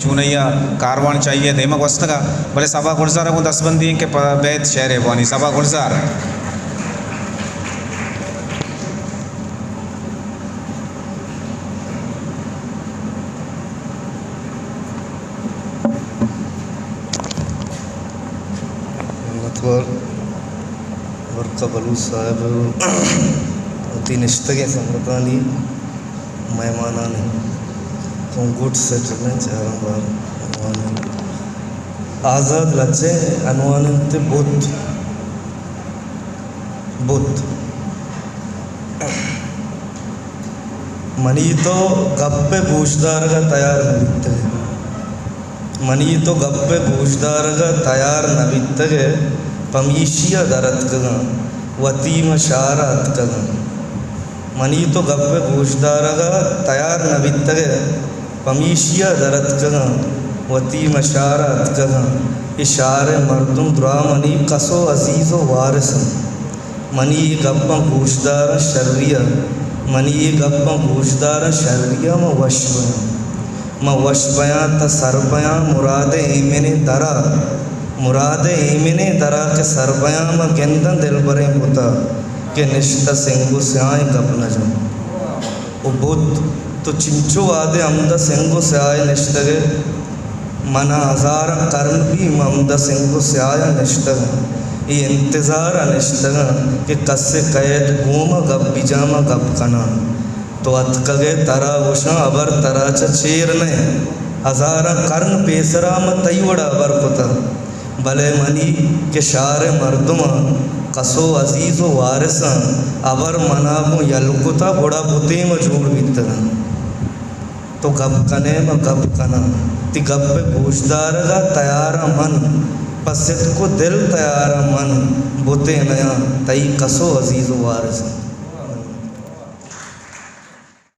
चूनैया कारवान चाहिए देमक वस्तगा भले सभा गुलजार को 10 बंदी के बैत शहर है वानी सभा गुलजार वर्कबलू साहब अति निष्ठगे संगतानी मेहमानानी तो गुड सेटलमेंट चारंबार आज़ाद लच्चे अनुवानंते बुद्ध मनी तो गप्पे बूशदार का तैयार नबित्ते मनी तो गप्पे बूशदार का तैयार नबित्ते पमीशिया दरत कगा वतीम शारत कगा मनी तो गप्पे बूशदार का तैयार नबित्ते पमीशिया दरत कगा वतीम शारत कगा इशारे मर्दुम द्रामनी कसो अजीज़ो वारिस मनी गप्पा बूशदार शर्रिया मनी गप्पा बूशदार शर्रिया म वशबया त सरबया मुराद एमने दरा मुराद एमने दरा के सरबया म गेंदा दिल बरे पुता के निष्ठा सिंगु स्याय गप न जम ओ बुद्ध तो चिंचो आदे अमदा सिंगु स्याय निष्ठगे मना हजार कर्म भी ममदा सिंगु स्याय निष्ठग ये इंतज़ार अनिष्ठग के कस्से कैद घूम गप बिजामा गप कना तो अतकगे तरा उषा अबर तरा चेर ने हजार कर्म पेसरा म तईवड़ा अबर पुता भले मनी के शार मर्दुमा कसो अजीज़ो वारिसा अबर मनाबो यलकुता बड़ा बुते म जोड़ बितरा तो गप कने म गप कना ति गप बूशदार का तैयार मन पसित को दिल तैयार मन बुते नया तई कसो अजीज़ो वारिसा